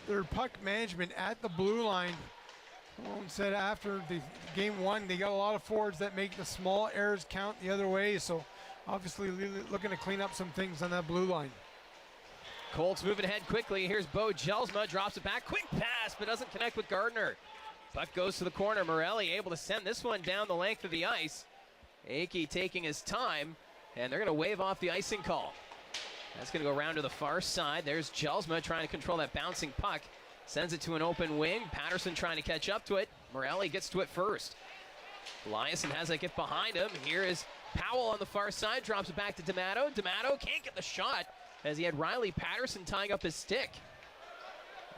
their puck management at the blue line. Malone said after the game one, they got a lot of forwards that make the small errors count the other way. So obviously looking to clean up some things on that blue line. Colts moving ahead quickly. Here's Bo Jelsma, drops it back. Quick pass, but doesn't connect with Gardner. Puck goes to the corner. Morelli able to send this one down the length of the ice. Akey taking his time, and they're going to wave off the icing call. That's going to go around to the far side. There's Jelsma trying to control that bouncing puck. Sends it to an open wing. Patterson trying to catch up to it. Morelli gets to it first. Eliasson has that get behind him. Here is Powell on the far side. Drops it back to D'Amato. D'Amato can't get the shot as he had Riley Patterson tying up his stick.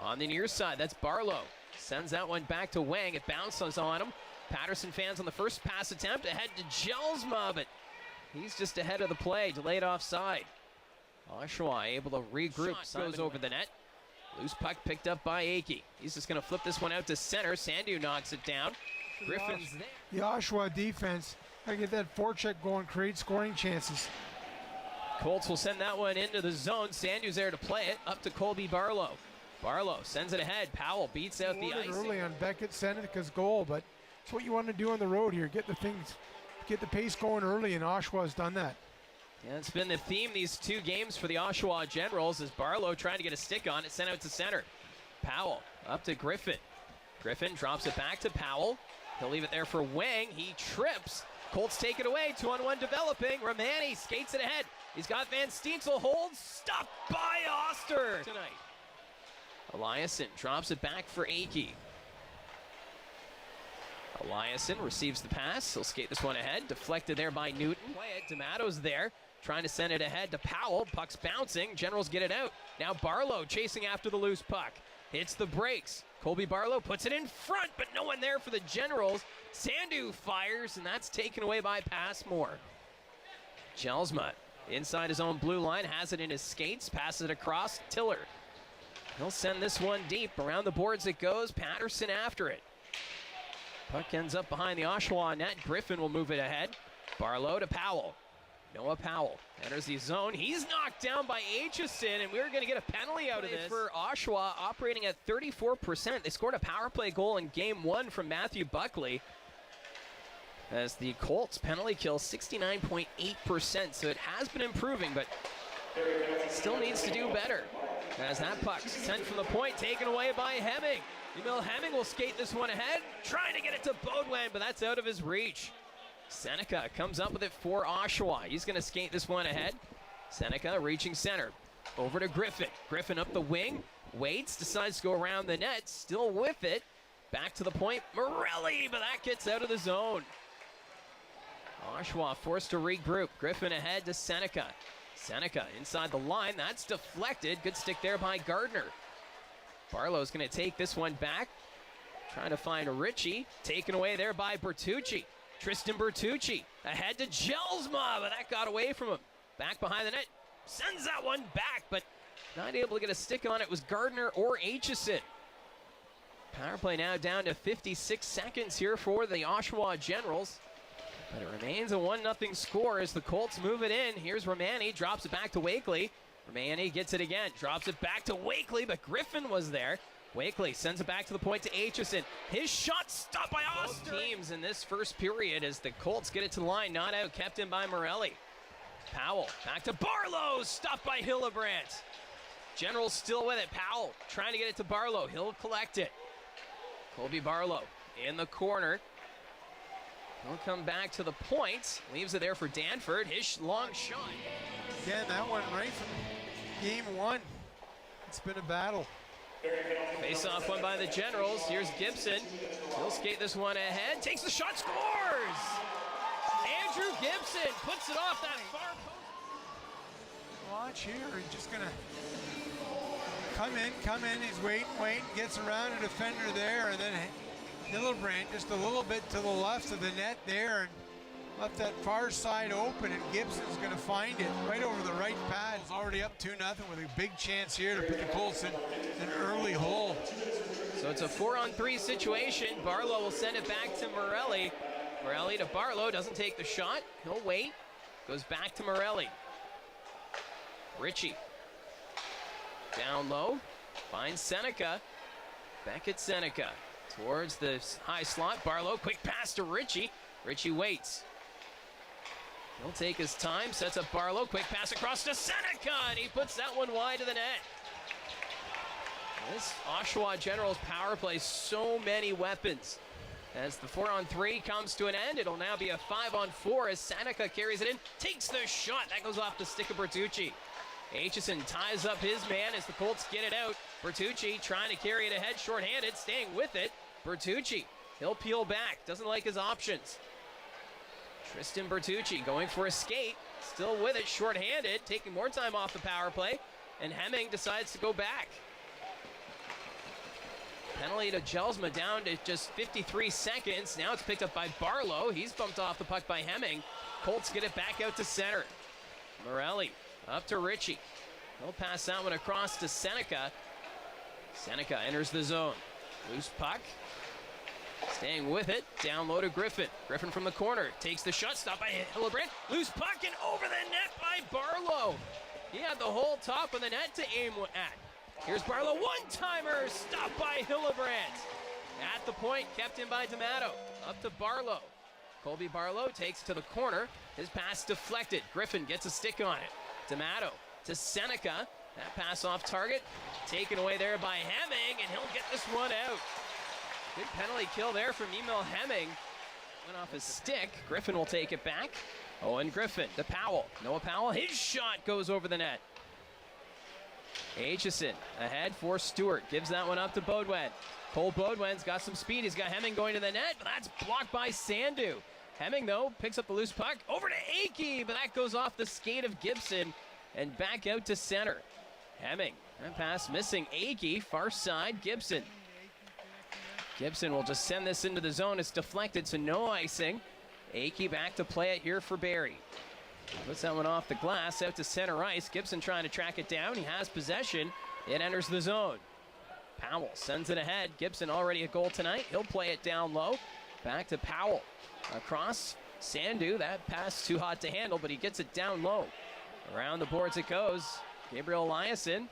On the near side, that's Barlow. Sends that one back to Wang. It bounces on him. Patterson fans on the first pass attempt. Ahead to Jelsma, but he's just ahead of the play. Delayed offside. Oshawa able to regroup. Goes over the net. Loose puck picked up by Akey. He's just going to flip this one out to center. Sandu knocks it down. Griffin's there. The Oshawa defense, I get that forecheck going, create scoring chances. Colts will send that one into the zone. Sandu's there to play it. Up to Colby Barlow. Barlow sends it ahead. Powell beats out the ice. Early on Beckett, Seneka's goal, but it's what you want to do on the road here. Get the pace going early, and Oshawa's done that. Yeah, it's been the theme these two games for the Oshawa Generals as Barlow trying to get a stick on it, sent out to center. Powell up to Griffin. Griffin drops it back to Powell. He'll leave it there for Wang. He trips. Colts take it away. 2-on-1 developing. Romani skates it ahead. He's got Van Steensel holds. Stopped by Oster tonight. Eliasson drops it back for Akey. Eliasson receives the pass. He'll skate this one ahead. Deflected there by Newton. Play it. D'Amato's there. Trying to send it ahead to Powell. Puck's bouncing. Generals get it out. Now Barlow chasing after the loose puck. Hits the brakes. Colby Barlow puts it in front, but no one there for the Generals. Sandu fires, and that's taken away by Passmore. Jelsma inside his own blue line. Has it in his skates. Passes it across. Tiller. He'll send this one deep. Around the boards it goes. Patterson after it. Puck ends up behind the Oshawa net. Griffin will move it ahead. Barlow to Powell. Noah Powell enters the zone. He's knocked down by Aitchison, and we're going to get a penalty out of this. For Oshawa, operating at 34%. They scored a power play goal in game one from Matthew Buckley. As the Colts penalty kill 69.8%, so it has been improving, but still needs to do better. As that puck sent from the point, taken away by Hemming. Emil Hemming will skate this one ahead, trying to get it to Beaudoin, but that's out of his reach. Seneca comes up with it for Oshawa. He's going to skate this one ahead. Seneca reaching center. Over to Griffin. Griffin up the wing. Waits, decides to go around the net. Still with it. Back to the point. Morelli, but that gets out of the zone. Oshawa forced to regroup. Griffin ahead to Seneca. Seneca inside the line. That's deflected. Good stick there by Gardner. Barlow's going to take this one back. Trying to find Ritchie. Taken away there by Bertucci. Tristan Bertucci ahead to Jelsma, but that got away from him. Back behind the net. Sends that one back, but not able to get a stick on it was Gardner or Aitchison. Power play now down to 56 seconds here for the Oshawa Generals. But it remains a 1-0 score as the Colts move it in. Here's Romani, drops it back to Wakely. Romani gets it again, drops it back to Wakely, but Griffin was there. Wakely sends it back to the point to Aitchison. His shot stopped by Oster. Both teams in this first period as the Colts get it to the line, not out, kept in by Morelli. Powell back to Barlow, stopped by Hillebrandt. Generals still with it. Powell trying to get it to Barlow. He'll collect it. Colby Barlow in the corner. He'll come back to the point. Leaves it there for Danford. His long shot. Again, that one right from game one. It's been a battle. Face-off one by the Generals. Here's Gibson. He'll skate this one ahead. Takes the shot, scores! Andrew Gibson puts it off that far post. Watch here. He's just going to come in. He's waiting, gets around a defender there, and then Hillebrandt just a little bit to the left of the net there, and left that far side open, and Gibson's going to find it right over the right pad. He's already up 2-0 with a big chance here to put the Colts in an early hole. So it's a 4-on-3 situation. Barlow will send it back to Morelli. Morelli to Barlow, doesn't take the shot. He'll wait. Goes back to Morelli. Ritchie. Down low. Finds Seneca. Beckett Seneca towards the high slot. Barlow, quick pass to Ritchie. Ritchie waits. He'll take his time, sets up Barlow, quick pass across to Seneca, and he puts that one wide of the net. This Oshawa Generals power play, so many weapons. As the 4-on-3 comes to an end, it'll now be a 5-on-4 as Seneca carries it in, takes the shot. That goes off the stick of Bertucci. Aitchison ties up his man as the Colts get it out. Bertucci trying to carry it ahead, shorthanded, staying with it. Bertucci, he'll peel back, doesn't like his options. Tristan Bertucci going for a skate, still with it, shorthanded, taking more time off the power play, and Hemming decides to go back. Penalty to Jelsma down to just 53 seconds. Now it's picked up by Barlow. He's bumped off the puck by Hemming. Colts get it back out to center. Morelli up to Ritchie. He'll pass that one across to Seneca. Seneca enters the zone. Loose puck. Staying with it, down low to Griffin. Griffin from the corner, takes the shot, stopped by Hillebrand. Loose puck and over the net by Barlow. He had the whole top of the net to aim at. Here's Barlow, one-timer, stopped by Hillebrand. At the point, kept in by D'Amato. Up to Barlow. Colby Barlow takes to the corner. His pass deflected. Griffin gets a stick on it. D'Amato to Seneca. That pass off target, taken away there by Hemming, and he'll get this one out. Good penalty kill there from Emil Hemming. Went off his stick. Griffin will take it back. Owen Griffin to Powell. Noah Powell, his shot goes over the net. Aitchison ahead for Stewart. Gives that one up to Beaudoin. Cole Beaudoin's got some speed. He's got Hemming going to the net, but that's blocked by Sandu. Hemming, though, picks up the loose puck. Over to Akey, but that goes off the skate of Gibson and back out to center. Hemming, that pass missing. Akey, far side, Gibson. Gibson will just send this into the zone. It's deflected, so no icing. Akey back to play it here for Barrie. Puts that one off the glass, out to center ice. Gibson trying to track it down. He has possession. It enters the zone. Powell sends it ahead. Gibson already a goal tonight. He'll play it down low. Back to Powell. Across Sandu. That pass too hot to handle, but he gets it down low. Around the boards it goes. Gabriel Eliasson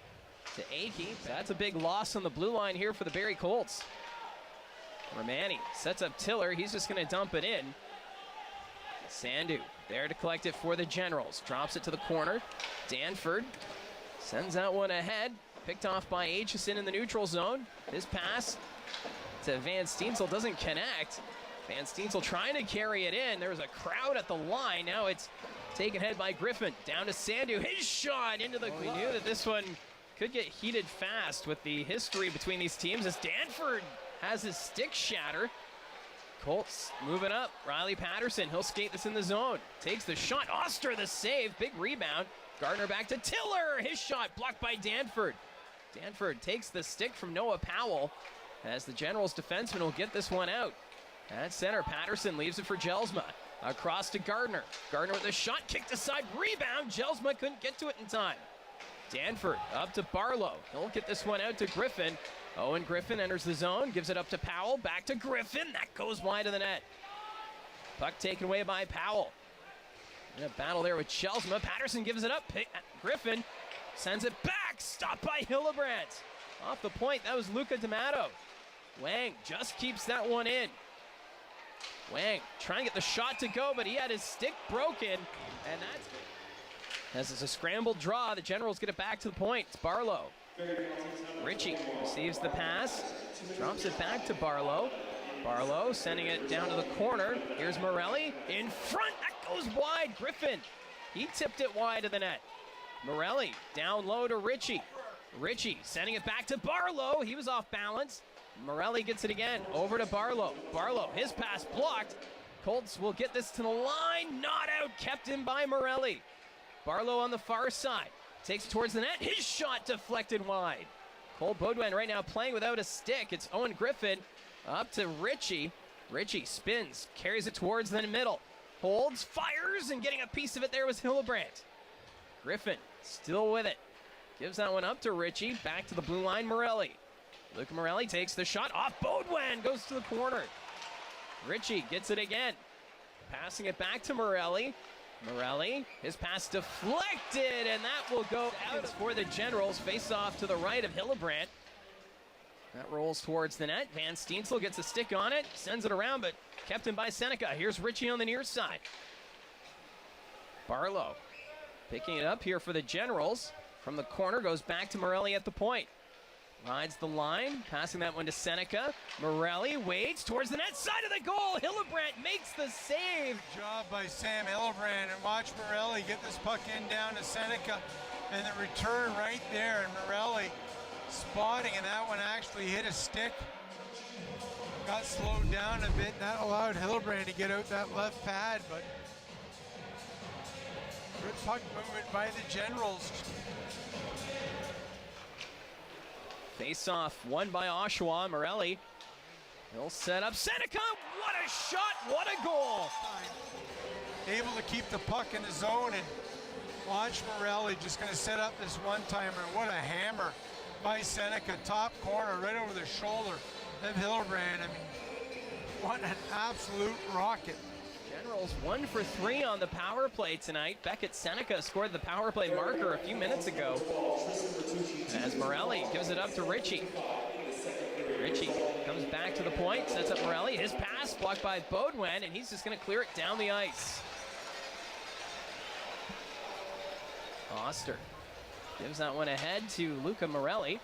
to Akey. That's a big loss on the blue line here for the Barrie Colts. Romani sets up Tiller. He's just going to dump it in. Sandu there to collect it for the Generals. Drops it to the corner. Danford sends that one ahead. Picked off by Aitchison in the neutral zone. His pass to Van Steensel doesn't connect. Van Steensel trying to carry it in. There's a crowd at the line. Now it's taken ahead by Griffin. Down to Sandu. His shot into the glove. We knew that this one could get heated fast with the history between these teams as Danford has his stick shatter. Colts moving up. Riley Patterson, he'll skate this in the zone. Takes the shot. Oster the save. Big rebound. Gardner back to Tiller. His shot blocked by Danford. Danford takes the stick from Noah Powell as the Generals defenseman will get this one out. At center, Patterson leaves it for Jelsma. Across to Gardner. Gardner with a shot, kicked aside, rebound. Jelsma couldn't get to it in time. Danford up to Barlow. He'll get this one out to Griffin. Owen Griffin enters the zone, gives it up to Powell, back to Griffin. That goes wide of the net. Puck taken away by Powell. In a battle there with Jelsma. Patterson gives it up. Griffin sends it back. Stopped by Hillebrand. Off the point, that was Luca D'Amato. Wang just keeps that one in. Wang trying to get the shot to go, but he had his stick broken, and that's as it's a scrambled draw. The Generals get it back to the point. It's Barlow. Ritchie receives the pass, drops it back to Barlow. Barlow sending it down to the corner. Here's Morelli in front. That goes wide. Griffin, he tipped it wide of the net. Morelli down low to Ritchie. Ritchie sending it back to Barlow. He was off balance. Morelli gets it again, over to Barlow. Barlow, his pass blocked. Colts will get this to the line, not out, kept in by Morelli. Barlow on the far side, takes it towards the net, his shot deflected wide. Cole Beaudoin right now playing without a stick. It's Owen Griffin up to Ritchie. Ritchie spins, carries it towards the middle, holds, fires, and getting a piece of it there was Hillebrand. Griffin still with it, gives that one up to Ritchie, back to the blue line, Morelli. Luca Morelli takes the shot off Beaudoin, goes to the corner. Ritchie gets it again. Passing it back to Morelli. Morelli, his pass deflected, and that will go out for the Generals. Face off to the right of Hillebrand. That rolls towards the net. Van Steensel gets a stick on it, sends it around, but kept in by Seneca. Here's Ritchie on the near side. Barlow picking it up here for the Generals. From the corner, goes back to Morelli at the point. Rides the line, passing that one to Seneca. Morelli waits towards the net side of the goal. Hillebrand makes the save. Good job by Sam Hillebrand, and watch Morelli get this puck in down to Seneca, and the return right there, and Morelli spotting, and that one actually hit a stick. Got slowed down a bit, and that allowed Hillebrand to get out that left pad, but good puck movement by the Generals. Face-off won by Oshawa. Morelli, he'll set up Seneca. What a shot, what a goal. Able to keep the puck in the zone, and watch Morelli just going to set up this one-timer. What a hammer by Seneca, top corner, right over the shoulder of Hillebrand. I mean, what an absolute rocket. Generals 1 for 3 on the power play tonight. Beckett Seneca scored the power play marker a few minutes ago. As Morelli gives it up to Ritchie. Ritchie comes back to the point, sets up Morelli. His pass blocked by Baudouin, and he's just going to clear it down the ice. Oster gives that one ahead to Luca Morelli.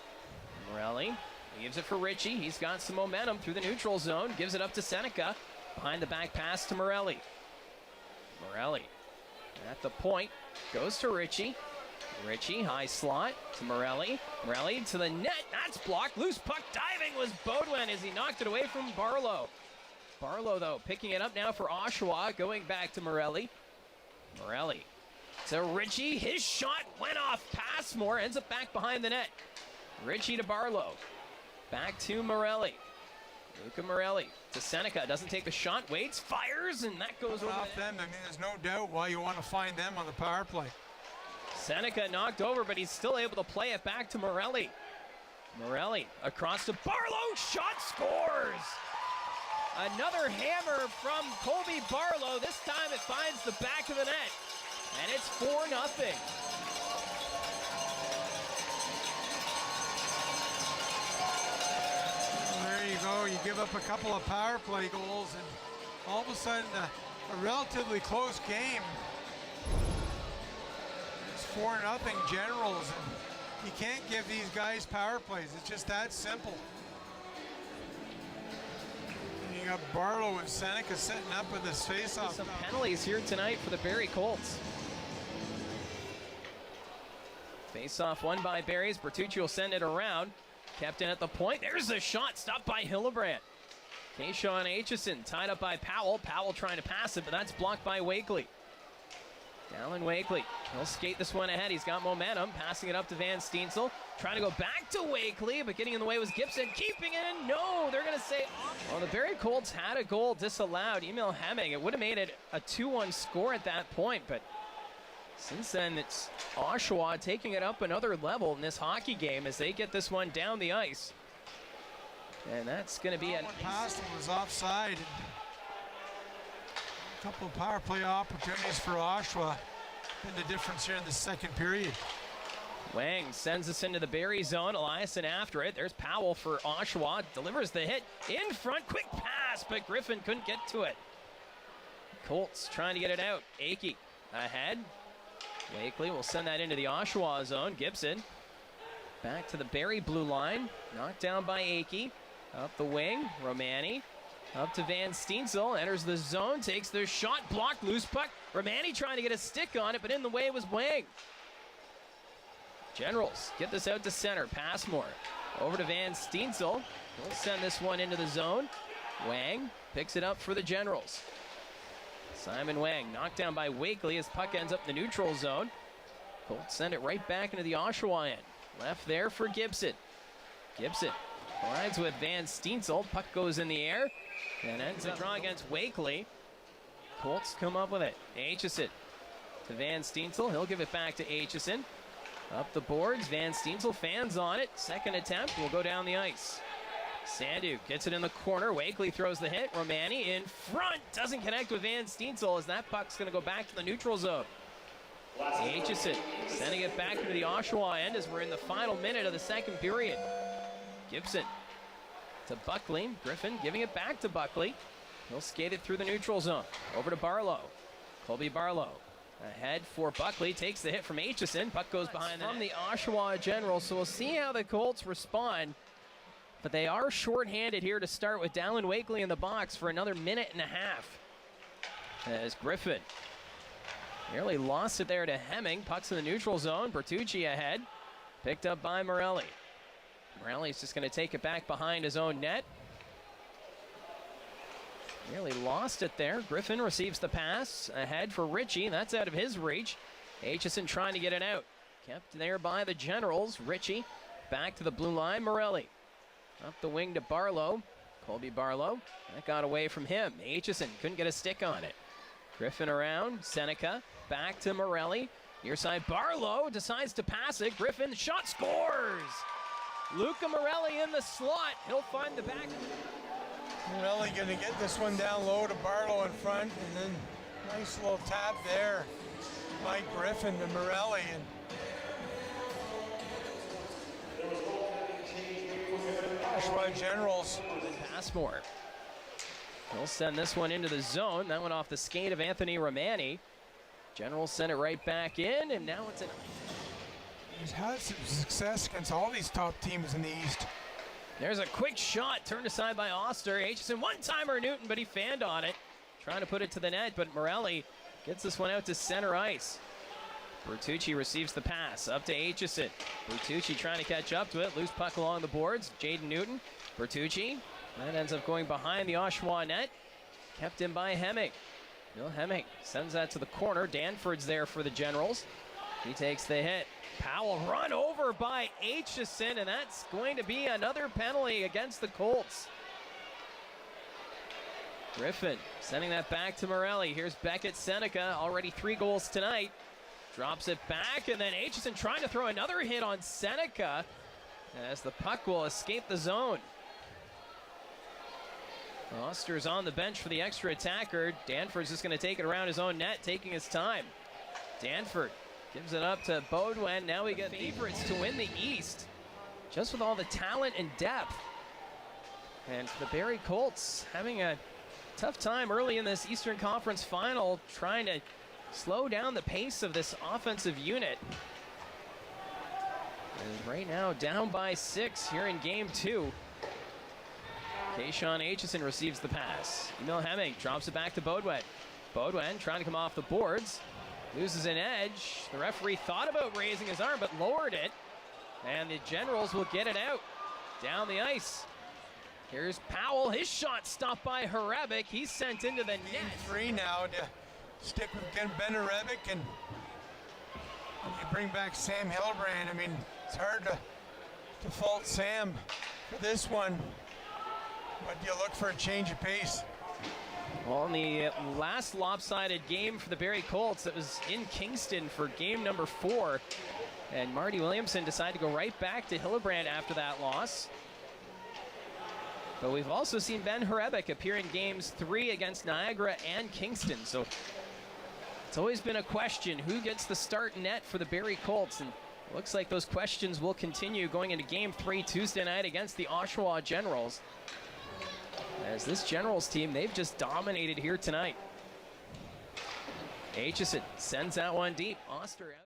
Morelli leaves it for Ritchie. He's got some momentum through the neutral zone. Gives it up to Seneca. Behind the back pass to Morelli. Morelli at the point. Goes to Ritchie. Ritchie, high slot to Morelli. Morelli to the net. That's blocked. Loose puck diving was Baudouin as he knocked it away from Barlow. Barlow, though, picking it up now for Oshawa. Going back to Morelli. Morelli to Ritchie. His shot went off Passmore. Ends up back behind the net. Ritchie to Barlow. Back to Morelli. Luca Morelli to Seneca. Doesn't take the shot. Waits. Fires. And that goes over off them. I mean, there's no doubt why you want to find them on the power play. Seneca knocked over, but he's still able to play it back to Morelli. Morelli across to Barlow. Shot scores. Another hammer from Colby Barlow. This time it finds the back of the net. And it's 4-0. There you go. You give up a couple of power play goals, and all of a sudden a relatively close game. It's 4-0 Generals, and you can't give these guys power plays. It's just that simple. And you got Barlow and Seneca setting up with this face-off. Some penalties here tonight for the Barrie Colts. Face-off won by Barrie's. Bertucci will send it around. Kept in at the point. There's the shot, stopped by Hillebrand. Kayshawn Aitchison tied up by Powell. Powell trying to pass it, but that's blocked by Wakely. Dallin Wakely, he'll skate this one ahead. He's got momentum, passing it up to Van Steensel. Trying to go back to Wakely, but getting in the way was Gibson. Keeping it in, no, they're going to say, well, the Barrie Colts had a goal disallowed. Emil Hemming, it would have made it a 2-1 score at that point, but since then, it's Oshawa taking it up another level in this hockey game as they get this one down the ice. And that's going to be a pass that was offside. A couple of power play opportunities for Oshawa. Been the difference here in the second period. Wang sends us into the Barrie zone. Eliason after it. There's Powell for Oshawa. Delivers the hit in front. Quick pass, but Griffin couldn't get to it. Colts trying to get it out. Akey ahead. Wakely will send that into the Oshawa zone. Gibson back to the Barrie blue line. Knocked down by Akey. Up the wing. Romani up to Van Steensel. Enters the zone. Takes the shot. Blocked. Loose puck. Romani trying to get a stick on it, but in the way was Wang. Generals get this out to center. Passmore over to Van Steensel. He'll send this one into the zone. Wang picks it up for the Generals. Simon Wang knocked down by Wakely as puck ends up in the neutral zone. Colts send it right back into the Oshawa end. Left there for Gibson. Gibson rides with Van Steensel. Puck goes in the air and ends the draw against Wakely. Colts come up with it. Aitchison to Van Steensel. He'll give it back to Aitchison. Up the boards. Van Steensel fans on it. Second attempt will go down the ice. Sandu gets it in the corner. Wakely throws the hit. Romani in front. Doesn't connect with Van Steensel as that puck's going to go back to the neutral zone. Aitchison sending it back into the Oshawa end as we're in the final minute of the second period. Gibson to Buckley. Griffin giving it back to Buckley. He'll skate it through the neutral zone. Over to Barlow. Colby Barlow ahead for Buckley. Takes the hit from Aitchison. Puck goes behind from the Oshawa Generals. So we'll see how the Colts respond. But they are shorthanded here to start with Dallin Wakely in the box for another minute and a half. As Griffin nearly lost it there to Hemming. Puck's in the neutral zone. Bertucci ahead. Picked up by Morelli. Morelli's just going to take it back behind his own net. Nearly lost it there. Griffin receives the pass. Ahead for Ritchie. That's out of his reach. Aitchison trying to get it out. Kept there by the Generals. Ritchie back to the blue line. Morelli. Up the wing to Barlow. Colby Barlow. That got away from him. Aitchison couldn't get a stick on it. Griffin around. Seneca. Back to Morelli. Near side Barlow decides to pass it. Griffin shot scores! Luca Morelli in the slot. He'll find the back. Morelli going to get this one down low to Barlow in front, and then nice little tap there by Griffin to Morelli. And Oshawa Generals. Passmore. He'll send this one into the zone. That went off the skate of Anthony Romani. Generals sent it right back in, and now it's an... He's had some success against all these top teams in the East. There's a quick shot turned aside by Oster. Aitchison one-timer Newton, but he fanned on it. Trying to put it to the net, but Morelli gets this one out to center ice. Bertucci receives the pass up to Aitchison. Bertucci trying to catch up to it. Loose puck along the boards. Jaden Newton. Bertucci. That ends up going behind the Oshawa net. Kept in by Hemming. Bill Hemming sends that to the corner. Danford's there for the Generals. He takes the hit. Powell run over by Aitchison, and that's going to be another penalty against the Colts. Griffin sending that back to Morelli. Here's Beckett Seneca, already 3 goals tonight. Drops it back, and then Aitchison trying to throw another hit on Seneca as the puck will escape the zone. Oster's on the bench for the extra attacker. Danford's just going to take it around his own net, taking his time. Danford gives it up to Baudouin. Now we get favorites to win the East, just with all the talent and depth. And the Barrie Colts having a tough time early in this Eastern Conference final, trying to slow down the pace of this offensive unit. And right now down by 6 here in game 2. Kayshawn Aitchison receives the pass. Emil Hemming drops it back to Baudouin. Baudouin trying to come off the boards. Loses an edge. The referee thought about raising his arm, but lowered it. And the Generals will get it out. Down the ice. Here's Powell. His shot stopped by Harebic. He's sent into the net. 3 now to stick with Ben Harebic, and you bring back Sam Hillebrand. I mean, it's hard to fault Sam for this one, but you look for a change of pace. Well, in the last lopsided game for the Barrie Colts, it was in Kingston for game number 4. And Marty Williamson decided to go right back to Hillebrand after that loss. But we've also seen Ben Harebic appear in games 3 against Niagara and Kingston. So it's always been a question, who gets the start net for the Barrie Colts? And it looks like those questions will continue going into game 3 Tuesday night against the Oshawa Generals. As this Generals team, they've just dominated here tonight. Aitchison sends that one deep. Oster out.